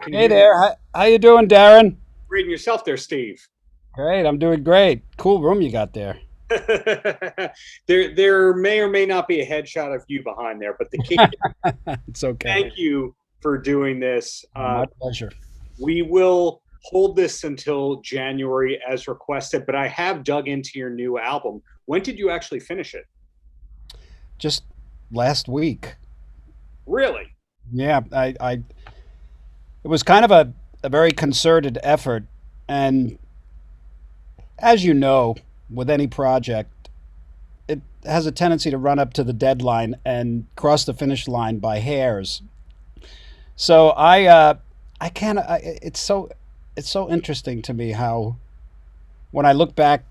Can you Hey hear me? there, how you doing, Darren? Reading yourself there, Steve. Great, I'm doing great. Cool room you got there. There may or may not be a headshot of you behind there, but the key. It's okay. Thank you for doing this. My pleasure. We will hold this until January as requested, but I have dug into your new album. When did you actually finish it? Just last week. Really? Yeah, it was kind of a very concerted effort. And as you know, with any project, it has a tendency to run up to the deadline and cross the finish line by hairs. So I can't, it's so interesting to me how when I look back,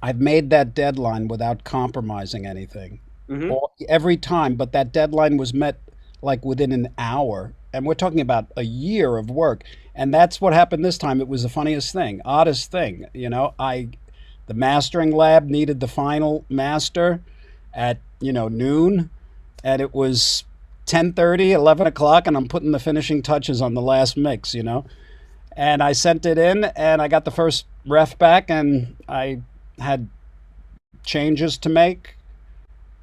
I've made that deadline without compromising anything. Hmm. Or every time, but that deadline was met like within an hour. And we're talking about a year of work. And that's what happened this time. It was the funniest thing, oddest thing. The mastering lab needed the final master at, noon. And it was 10:30, 11 o'clock, and I'm putting the finishing touches on the last mix. And I sent it in and I got the first ref back and I had changes to make.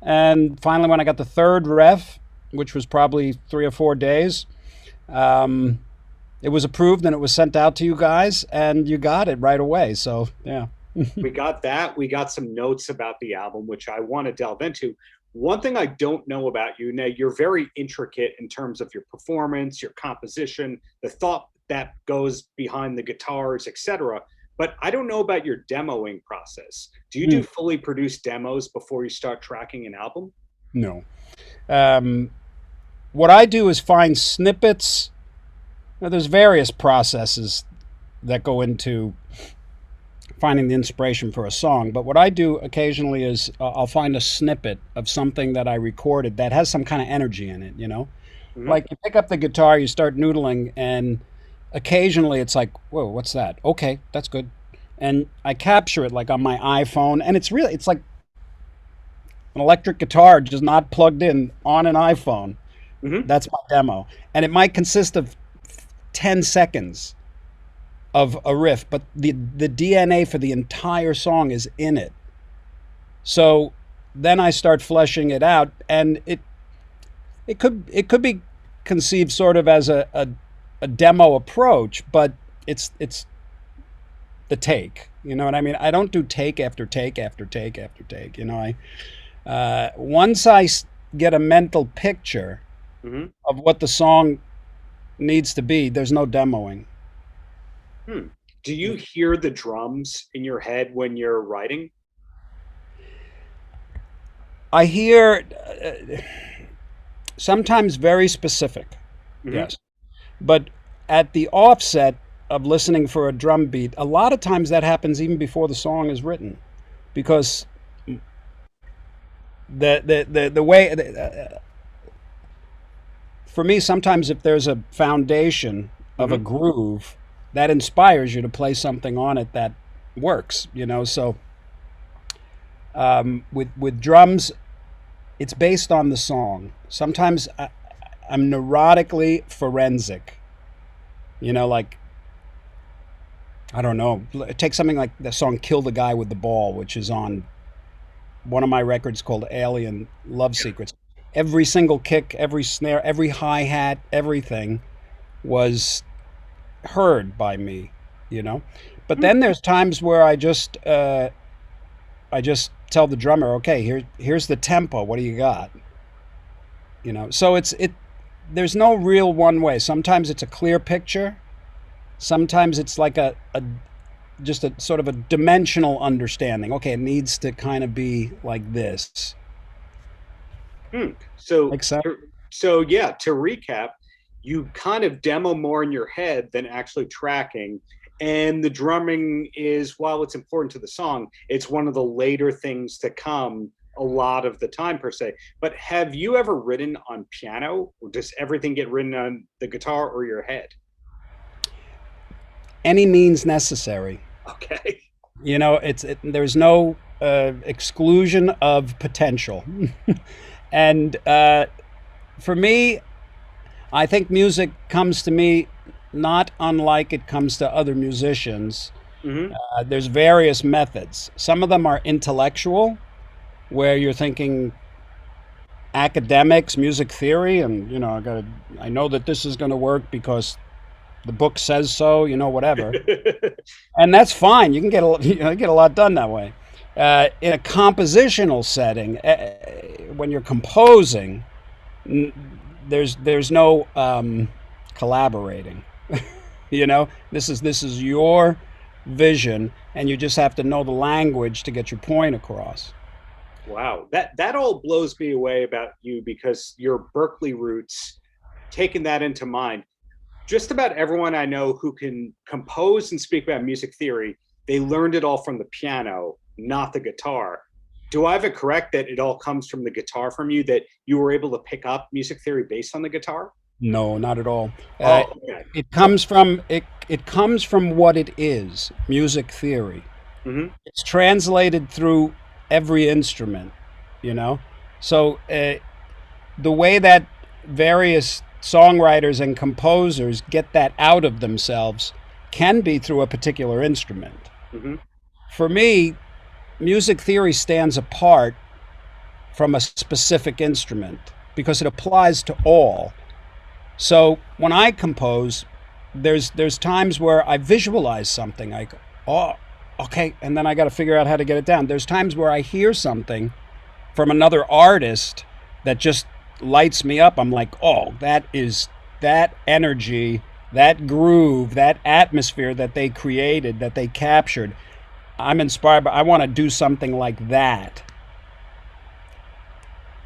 And finally, when I got the third ref, which was probably 3 or 4 days, um, it was approved and it was sent out to you guys, and you got it right away. So, yeah. We got that. We got some notes about the album, which I want to delve into. One thing I don't know about you, now you're very intricate in terms of your performance, your composition, the thought that goes behind the guitars, etc. But I don't know about your demoing process. Do you do Hmm. fully produced demos before you start tracking an album? No. Um, what I do is find snippets. Now, there's various processes that go into finding the inspiration for a song. But what I do occasionally is I'll find a snippet of something that I recorded that has some kind of energy in it. Hmm. Like you pick up the guitar, you start noodling, and occasionally it's like, whoa, what's that? Okay, that's good. And I capture it like on my iPhone, and it's like an electric guitar just not plugged in on an iPhone. Hmm. That's my demo. And it might consist of 10 seconds of a riff, but the DNA for the entire song is in it. So then I start fleshing it out, and it could be conceived sort of as a demo approach, but it's the take. You know what I mean? I don't do take after take after take after take. I once get a mental picture Hmm. of what the song needs to be, there's no demoing. Hmm. Do you hear the drums in your head when you're writing? I hear sometimes very specific, Hmm. yes, but at the offset of listening for a drum beat, a lot of times that happens even before the song is written, because the way for me, sometimes if there's a foundation of a Hmm. groove that inspires you to play something on it that works. So with drums, it's based on the song. Sometimes I'm neurotically forensic. Like, I don't know. Take something like the song "Kill the Guy with the Ball," which is on one of my records called "Alien Love Secrets." Every single kick, every snare, every hi hat, everything was heard by me. You know, but then there's times where I just tell the drummer, okay, here's the tempo. What do you got? So there's no real one way. Sometimes it's a clear picture. Sometimes it's like a just a sort of a dimensional understanding. Okay, it needs to kind of be like this. Hmm. So, Like so. so yeah, to recap, you kind of demo more in your head than actually tracking. And the drumming is, while it's important to the song, it's one of the later things to come a lot of the time, per se. But have you ever written on piano, or does everything get written on the guitar or your head? Any means necessary. Okay. There's no exclusion of potential. And for me, I think music comes to me not unlike it comes to other musicians. Hmm. There's various methods. Some of them are intellectual, where you're thinking academics, music theory, and I know that this is going to work because the book says so, whatever. And that's fine. You can get get a lot done that way. In a compositional setting, when you're composing, there's no collaborating. This is your vision, and you just have to know the language to get your point across. Wow, that all blows me away about you because your Berkeley roots, taking that into mind. Just about everyone I know who can compose and speak about music theory, they learned it all from the piano, not the guitar. Do I have it correct that it all comes from the guitar from you, that you were able to pick up music theory based on the guitar? No, not at all. Oh, okay. It comes from what it is, music theory. Hmm. It's translated through every instrument, you know. So the way that various songwriters and composers get that out of themselves can be through a particular instrument. Hmm. For me, music theory stands apart from a specific instrument because it applies to all. So when I compose, there's times where I visualize something. I go, oh, okay, and then I got to figure out how to get it down. There's times where I hear something from another artist that just lights me up. I'm like, oh, that energy, that groove, that atmosphere that they created, that they captured. I'm inspired by, I want to do something like that.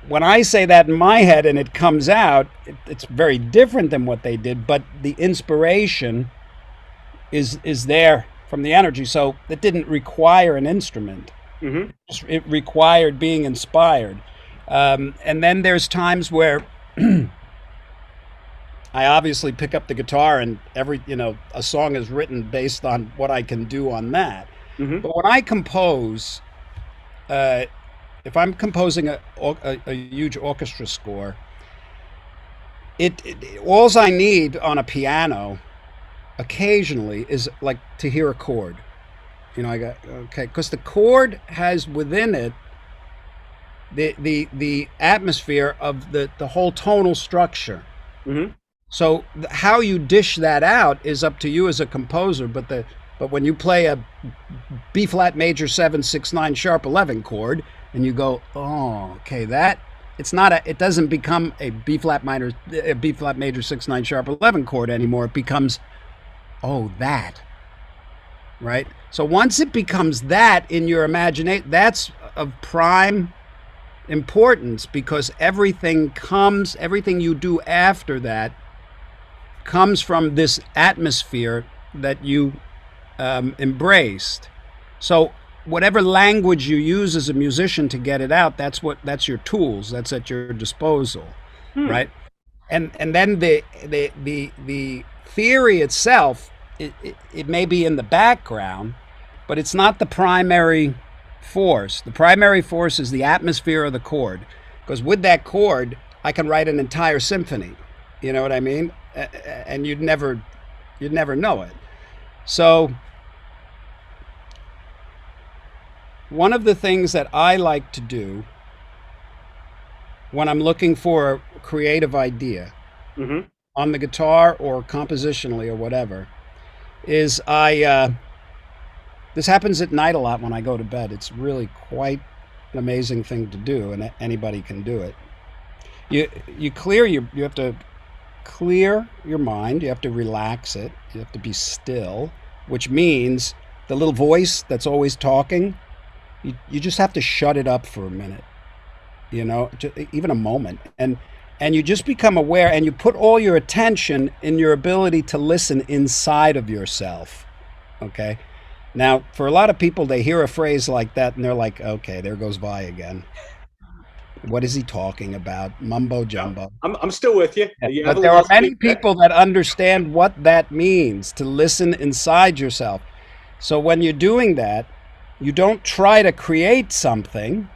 When I say that in my head and it comes out, it's very different than what they did, but the inspiration is there from the energy. So it didn't require an instrument. Hmm. It required being inspired. And then there's times where I obviously pick up the guitar and a song is written based on what I can do on that. Hmm. But when I compose, uh, if I'm composing a huge orchestra score, it all I need on a piano occasionally is like to hear a chord. I got okay because the chord has within it the atmosphere of the whole tonal structure. Hmm. So how you dish that out is up to you as a composer. But when you play a B flat major 7 6 9 sharp 11 chord and you go, oh, okay, that it doesn't become a B flat major 6 9 sharp 11 chord anymore. It becomes, oh, that, right? So once it becomes that in your imagination, that's of prime importance because everything you do after that comes from this atmosphere that you embraced. So whatever language you use as a musician to get it out, that's your tools. That's at your disposal, Hmm. right? And then the theory itself, it may be in the background, but it's not the primary force. The primary force is the atmosphere of the chord, because with that chord, I can write an entire symphony. You know what I mean? And you'd never know it. So one of the things that I like to do when I'm looking for a creative idea Hmm. on the guitar or compositionally or whatever is this happens at night a lot when I go to bed. It's really quite an amazing thing to do, and anybody can do it. You have to clear your mind. You have to relax it. You have to be still, which means the little voice that's always talking, you just have to shut it up for a minute, even a moment. And you just become aware and you put all your attention in your ability to listen inside of yourself. Okay. Now, for a lot of people, they hear a phrase like that and they're like, okay, there goes Vai again. What is he talking about? Mumbo No, jumbo. I'm still with you. You But haven't there are lost me many yet. people that understand what that means to listen inside yourself. So when you're doing that, you don't try to create something.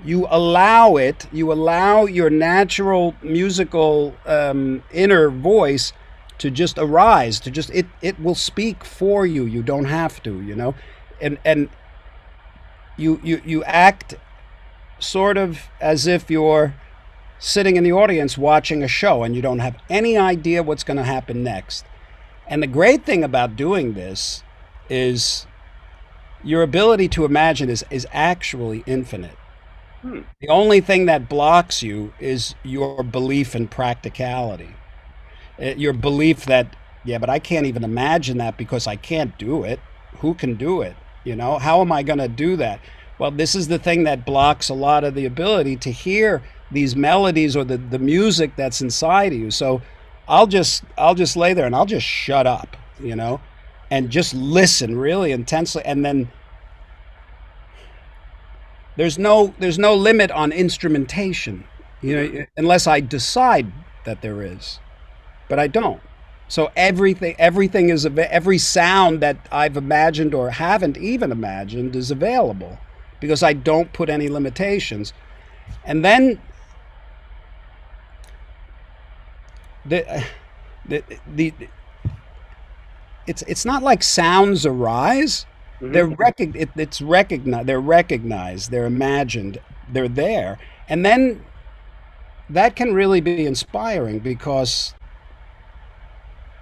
you allow your natural musical inner voice to just arise, to just it will speak for you. You don't have to, and you act sort of as if you're sitting in the audience watching a show and you don't have any idea what's going to happen next. And the great thing about doing this is your ability to imagine is actually infinite. Hmm. The only thing that blocks you is your belief in practicality. Your belief that, yeah, but I can't even imagine that because I can't do it. Who can do it? How am I going to do that? Well, this is the thing that blocks a lot of the ability to hear these melodies or the music that's inside of you. So I'll just lay there and I'll just shut up, and just listen really intensely. And then there's no limit on instrumentation, unless I decide that there is, but I don't. So everything is every sound that I've imagined or haven't even imagined is available because I don't put any limitations. And then the the it's not like sounds arise. They're Hmm. it's recognized. They're recognized. They're imagined. They're there, and then that can really be inspiring because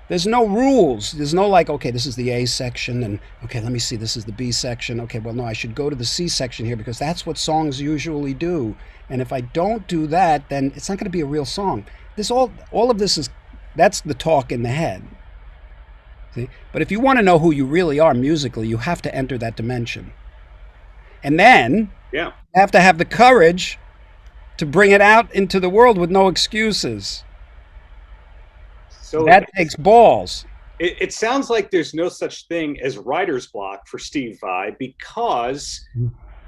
there's no rules. There's no like, okay, this is the A section, and okay, let me see, this is the B section. Okay, well, no, I should go to the C section here because that's what songs usually do. And if I don't do that, then it's not going to be a real song. This all of this is that's the talk in the head. See? But if you want to know who you really are musically, you have to enter that dimension. And then Yeah. you have to have the courage to bring it out into the world with no excuses. So That takes balls. it sounds like there's no such thing as writer's block for Steve Vai because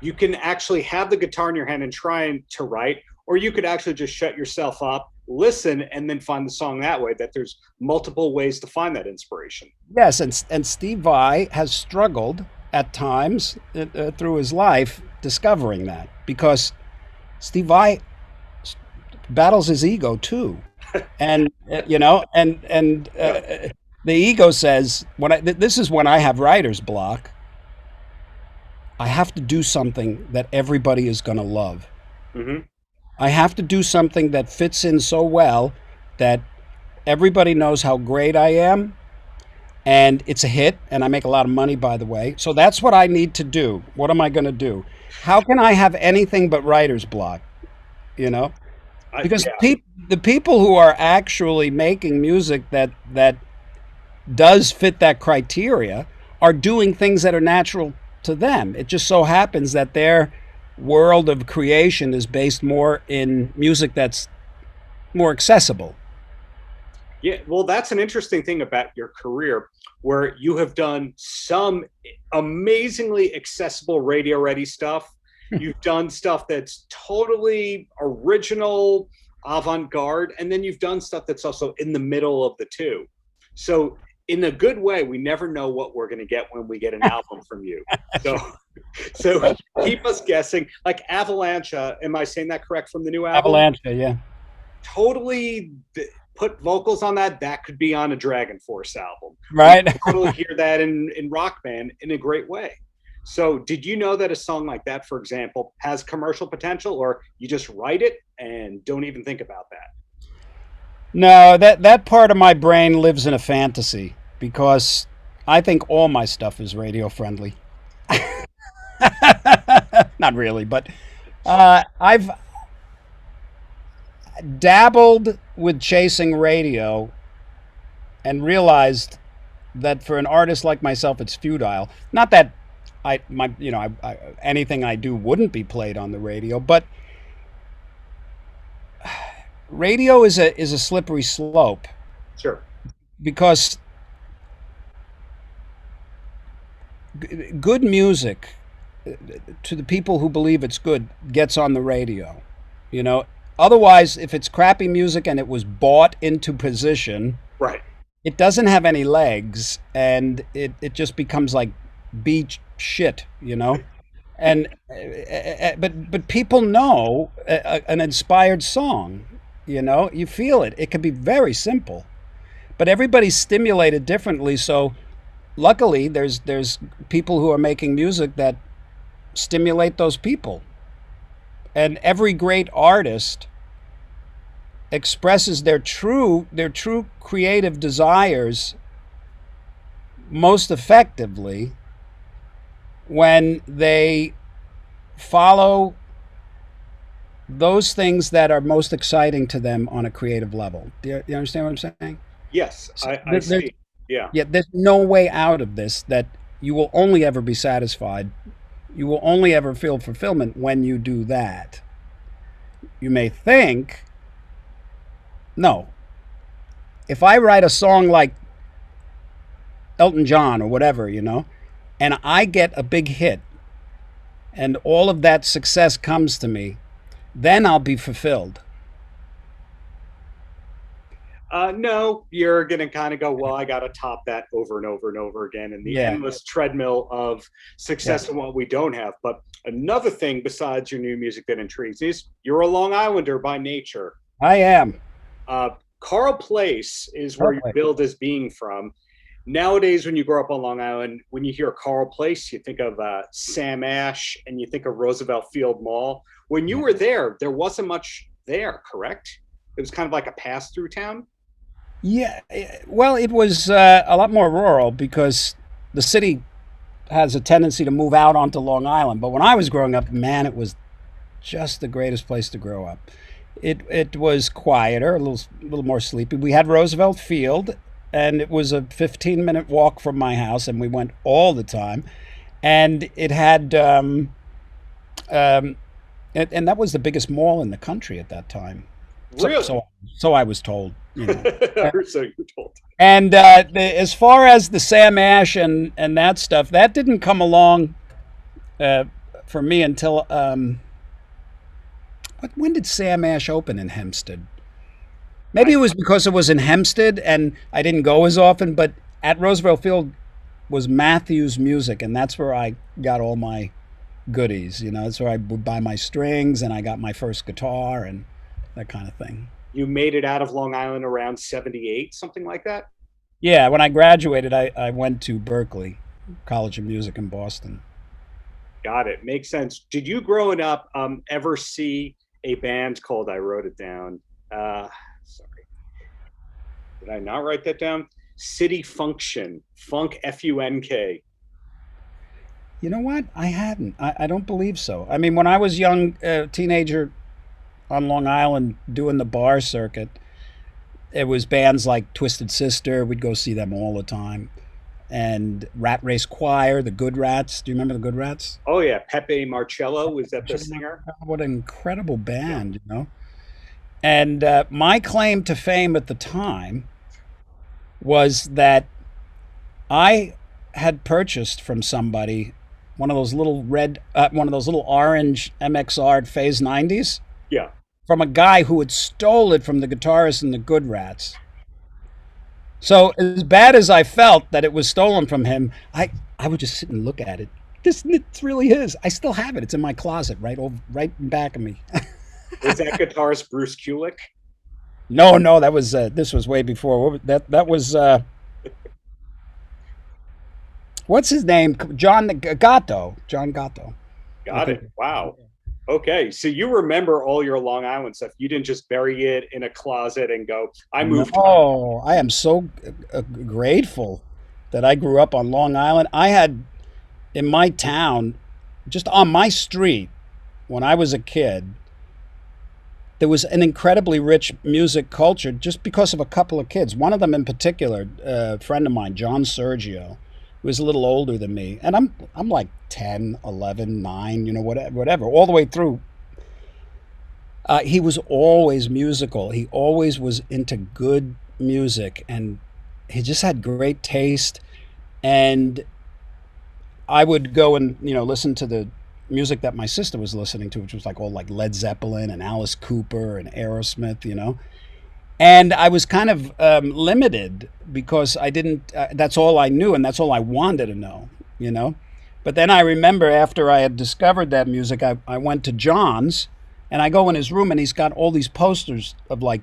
you can actually have the guitar in your hand and try to write, or you could actually just shut yourself up, listen, and then find the song that way. That there's multiple ways to find that inspiration. Yes, and Steve Vai has struggled at times through his life discovering that because Steve Vai battles his ego too, and the ego says this is when I have writer's block. I have to do something that everybody is going to love. Hmm. I have to do something that fits in so well that everybody knows how great I am, and it's a hit, and I make a lot of money, by the way. So that's what I need to do. What am I going to do? How can I have anything but writer's block? You know, because Yeah. the people who are actually making music that does fit that criteria are doing things that are natural to them. It just so happens that their world of creation is based more in music that's more accessible. Yeah, well, that's an interesting thing about your career, where you have done some amazingly accessible radio ready stuff. You've done stuff that's totally original, avant garde, and then you've done stuff that's also in the middle of the two. So, in a good way, we never know what we're going to get when we get an album from you. So, so keep us guessing. Like Avalanche, am I saying that correct from the new album? Avalanche, yeah. Totally put vocals on that. That could be on a Dragon Force album. We Right. totally hear that in Rock Band in a great way. So, did you know that a song like that, for example, has commercial potential, or you just write it and don't even think about that? No, that part of my brain lives in a fantasy because I think all my stuff is radio friendly. Not really, but I've dabbled with chasing radio and realized that for an artist like myself, it's futile. Not that anything I do wouldn't be played on the radio, but radio is a slippery slope Sure. because good music to the people who believe it's good gets on the radio. You know, otherwise, if it's crappy music and it was bought into position, Right. it doesn't have any legs and it just becomes like beach shit, you know? And but people know an inspired song. You know, you feel it. It can be very simple, but everybody's stimulated differently. So luckily, there's people who are making music that stimulate those people. And every great artist expresses their true creative desires most effectively when they follow those things that are most exciting to them on a creative level. Do you understand what I'm saying? Yes, So I see. Yeah. yeah, there's no way out of this that you will only ever be satisfied. You will only ever feel fulfillment when you do that. You may think, no, if I write a song like Elton John or whatever, and I get a big hit and all of that success comes to me, then I'll be fulfilled. No, you're going to kind of go, well, I got to top that over and over and over again in the Yeah, endless treadmill of yeah. success and what we don't have. But another thing besides your new music that intrigues me is you're a Long Islander by nature. I am. Uh, Carl Place is where you're Okay. billed as being from. Nowadays, when you grow up on Long Island, when you hear Carl Place, you think of Sam Ash and you think of Roosevelt Field Mall. When you Yeah. were there wasn't much there, correct? It was kind of like a pass through town. Yeah, well, it was a lot more rural because the city has a tendency to move out onto Long Island. But when I was growing up, man, it was just the greatest place to grow up. It was quieter, a little more sleepy. We had Roosevelt Field, and it was a 15-minute walk from my house, and we went all the time. And it had, um, and that was the biggest mall in the country at that time. So, Really? so, so I was told. So you're told. And as far as the Sam Ash and that stuff, that didn't come along uh, for me until when did Sam Ash open in Hempstead? Maybe I it was because it was in Hempstead and I didn't go as often, but at Roosevelt Field was Matthews Music, and that's where I got all my goodies. That's where I would buy my strings and I got my first guitar and that kind of thing. You made it out of Long Island around 78, something like that. Yeah, when I graduated, I went to Berkeley College of Music in Boston. Got it. Makes sense. Did you growing up ever see a band called, I wrote it down. Sorry. Did I not write that down? City Function, Funk Funk. You know what? I hadn't. I don't believe so. I mean, when I was young, teenager on Long Island doing the bar circuit, it was bands like Twisted Sister. We'd go see them all the time. And Rat Race Choir, the Good Rats. Do you remember the Good Rats? Oh yeah, Pepe Marcello, was that the singer? What an incredible Yeah. band. And my claim to fame at the time was that I had purchased from somebody one of those little orange MXR Phase 90s Yeah. from a guy who had stole it from the guitarist in the Good Rats. So as bad as I felt that it was stolen from him, I would just sit and look at it. It's really his. I still have it. It's in my closet, right in back of me. Was that guitarist Bruce Kulick? No, no, that was this was way before. That was what's his name? John Gatto. John Gatto. I Got think. it. Wow. Okay. So you remember all your Long Island stuff. You didn't just bury it in a closet and go, I moved home. No, I am so grateful that I grew up on Long Island. I had in my town, just on my street, when I was a kid, there was an incredibly rich music culture just because of a couple of kids. One of them in particular, a friend of mine, John Sergio, who was a little older than me. And I'm like 10, 11, 9, whatever, all the way through. He was always musical. He always was into good music, and he just had great taste. And I would go and listen to the music that my sister was listening to, which was like all like Led Zeppelin and Alice Cooper and Aerosmith. And I was kind of limited because I didn't. That's all I knew, and that's all I wanted to know. You know. But then I remember after I had discovered that music, I went to John's, and I go in his room, and he's got all these posters of like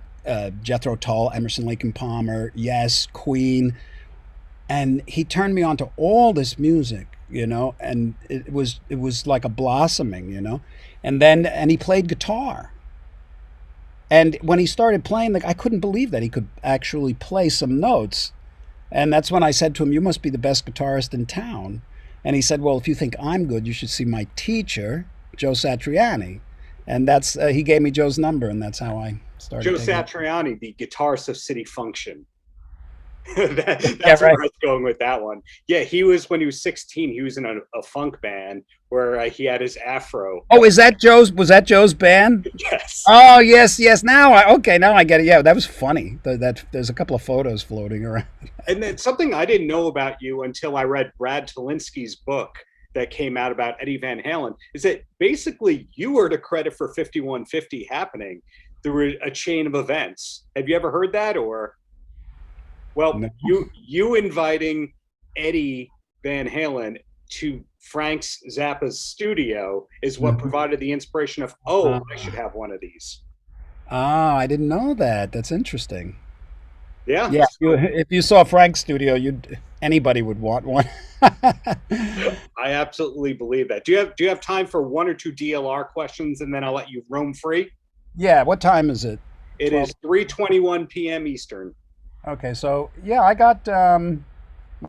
Jethro Tull, Emerson, Lake and Palmer, Yes, Queen, and he turned me on to all this music, and it was like a blossoming, and he played guitar. And when he started playing, like I couldn't believe that he could actually play some notes. And that's when I said to him, "You must be the best guitarist in town." And he said, "Well, if you think I'm good, you should see my teacher, Joe Satriani." And that's he gave me Joe's number, and that's how I started Joe taking. Satriani, the guitarist of City Function. Yeah, That's where right. I was going with that one. Yeah, he was when he was 16. He was in a funk band where he had his afro. Oh, is that Joe's? Was that Joe's band? Yes, Oh, yes, yes. Now I get it. Yeah, that was funny. That there's a couple of photos floating around. and then something I didn't know about you until I read Brad Tolinsky's book that came out about Eddie Van Halen is that basically you were to credit for 5150 happening through a chain of events. Have you ever heard that? Or well, No. you inviting Eddie Van Halen to Frank Zappa's studio is what Mhm. provided the inspiration of, Uh, oh, I should have one of these. I didn't know that. That's interesting. Yeah, Yeah, so if you saw Frank's studio, you'd anybody would want one. I absolutely believe that. Do you have time for one or two DLR questions, and then I'll let you roam free? Yeah, what time is it? It 12. is 3:21 p.m. Eastern. Okay, so yeah, I got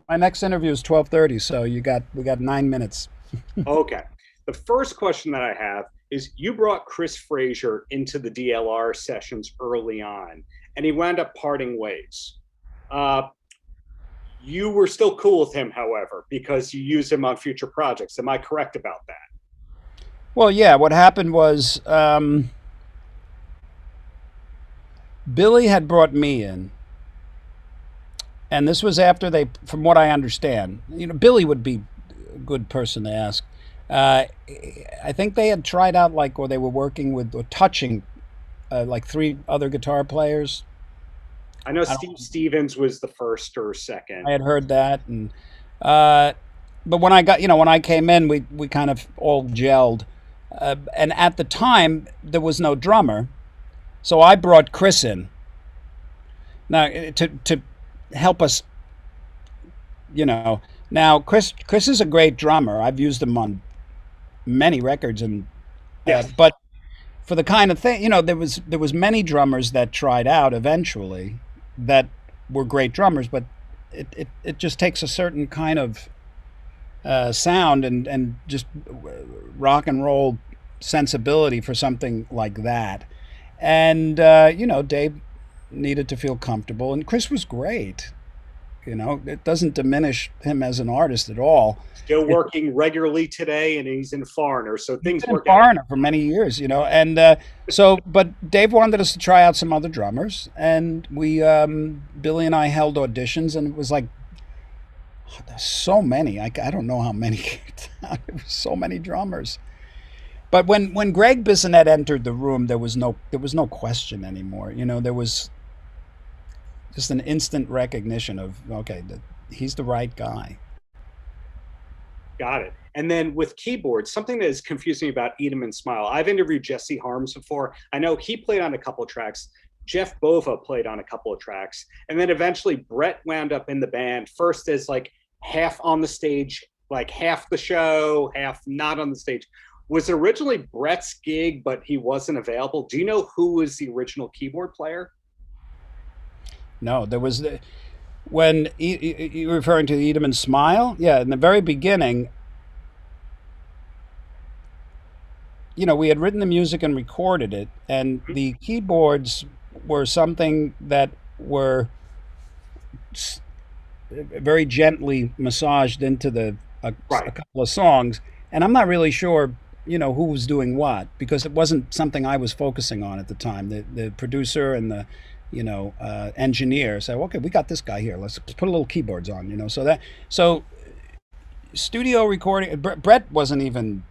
my next interview is 12:30, so we got 9 minutes. Okay. The first question that I have is you brought Chris Frazier into the DLR sessions early on, and he wound up parting ways. Uh, you were still cool with him, however, because you used him on future projects. Am I correct about that? Well, yeah, what happened was Billy had brought me in, and this was after they, from what I understand, Billy would be a good person to ask. Uh, I think they had tried out like, or they were working with or touching like three other guitar players. I know I Steve Stevens was the first or second. I had heard that, and uh, but when I came in, we kind of all gelled, and at the time there was no drummer, so I brought Chris in now to help us, you know. Now Chris is a great drummer. I've used him on many records, and Yes, but for the kind of thing, there was many drummers that tried out eventually that were great drummers, but it just takes a certain kind of sound and just rock and roll sensibility for something like that. And Dave needed to feel comfortable, and Chris was great. It doesn't diminish him as an artist at all. still It, working regularly today, and he's in Foreigner, so he's things been in work out. Foreigner for many years, and but Dave wanted us to try out some other drummers, and Billy and I held auditions, and it was like there's so many. I don't know how many. It was so many drummers. But when Greg Bissonette entered the room, there was no question anymore. There was just an instant recognition of okay, he's the right guy. Got it. And then with keyboards, something that is confusing about Eat 'em and Smile. I've interviewed Jesse Harms before. I know he played on a couple of tracks. Jeff Bova played on a couple of tracks. And then eventually Brett wound up in the band first as like half on the stage, like half the show, half not on the stage. Was it originally Brett's gig, but he wasn't available? Do you know who was the original keyboard player? No, there was when you're referring to Eat 'em and Smile. Yeah, in the very beginning, we had written the music and recorded it, and the keyboards were something that were very gently massaged into a Right. couple of songs, and I'm not really sure, who was doing what because it wasn't something I was focusing on at the time. The producer and the engineer said, "Okay, we got this guy here. Let's put a little keyboards on." So studio recording. Brett wasn't even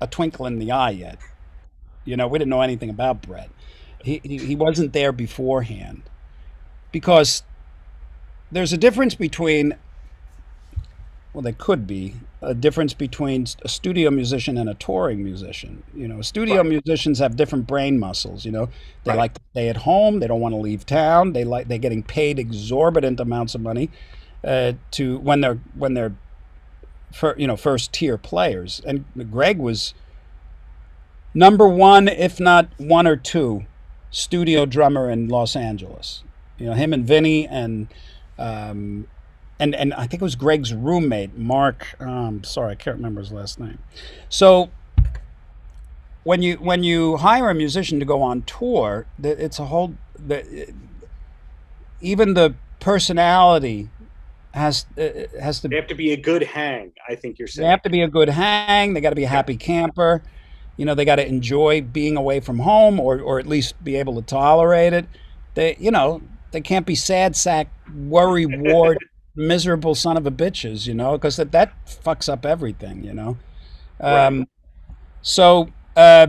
a twinkle in the eye yet. We didn't know anything about Brett. He wasn't there beforehand because there's a difference between well, there could be a difference between a studio musician and a touring musician. Studio Right, musicians have different brain muscles. They right. like to stay at home. They don't want to leave town. They're getting paid exorbitant amounts of money to when they're first tier players. And Greg was number one, if not one or two, studio drummer in Los Angeles. Him and Vinny um, and I think it was Greg's roommate, Mark. Sorry, I can't remember his last name. So when you hire a musician to go on tour, it's a whole. Even the personality has to. They have to be a good hang, I think you're They saying. have to be a good hang. They got to be a Yeah, happy camper. They got to enjoy being away from home, or at least be able to tolerate it. They can't be sad sack, worry wart, miserable son of a bitches. Because that fucks up everything. right. Um, so, uh,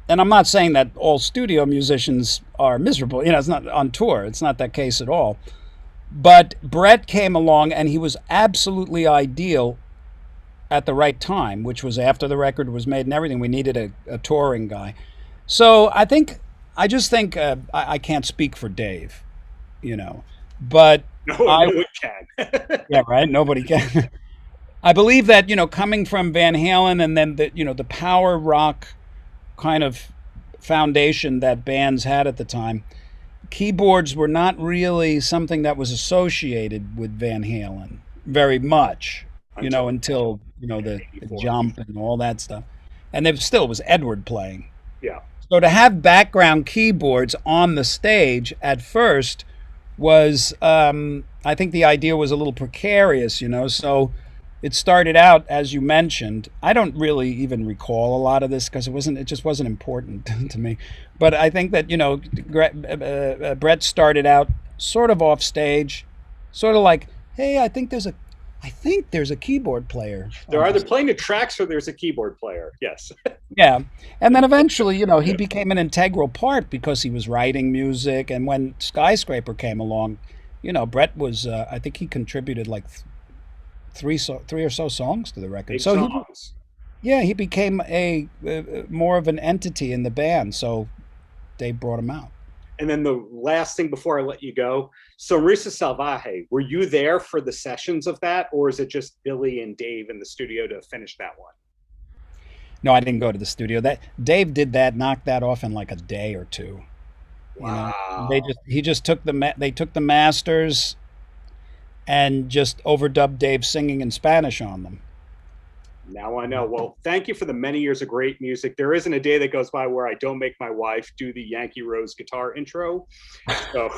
and I'm not saying that all studio musicians are miserable. It's not on tour. It's not that case at all. But Brett came along, and he was absolutely ideal at the right time, which was after the record was made and everything. We needed a touring guy. So I just think I can't speak for Dave, but No I, one can. yeah, right. Nobody can. I believe that, coming from Van Halen and then the power rock kind of foundation that bands had at the time, keyboards were not really something that was associated with Van Halen very much, Until until, the 84. jump and all that stuff. And there still was Edward playing. Yeah. So to have background keyboards on the stage at first was, I think the idea was a little precarious, So it started out, as you mentioned. I don't really even recall a lot of this because it just wasn't important to me. But I think that, Brett started out sort of off stage, sort of like, hey, I think there's a keyboard player They're on either this. playing the tracks or there's a keyboard player. Yes. Yeah. And then eventually, he became an integral part because he was writing music. And when Skyscraper came along, Brett was, I think he contributed like three or so songs to the record. Big So songs. yeah, he became a more of an entity in the band. So they brought him out. And then the last thing before I let you go, Sonrisa Salvaje, were you there for the sessions of that, or is it just Billy and Dave in the studio to finish that one? No, I didn't go to the studio. That Dave did that, knocked that off in like a day or two. They Wow. just he just took they took the masters and just overdubbed Dave singing in Spanish on them. Now I know. Well, thank you for the many years of great music. There isn't a day that goes by where I don't make my wife do the Yankee Rose guitar intro. So,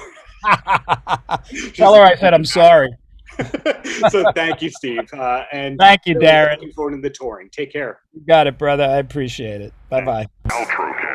Tell just, her I said I'm sorry. so thank you, Steve. And Thank you, really Darren. looking forward to the touring. Take care. You got it, brother. I appreciate it. Bye Thanks. bye. Paltrocast.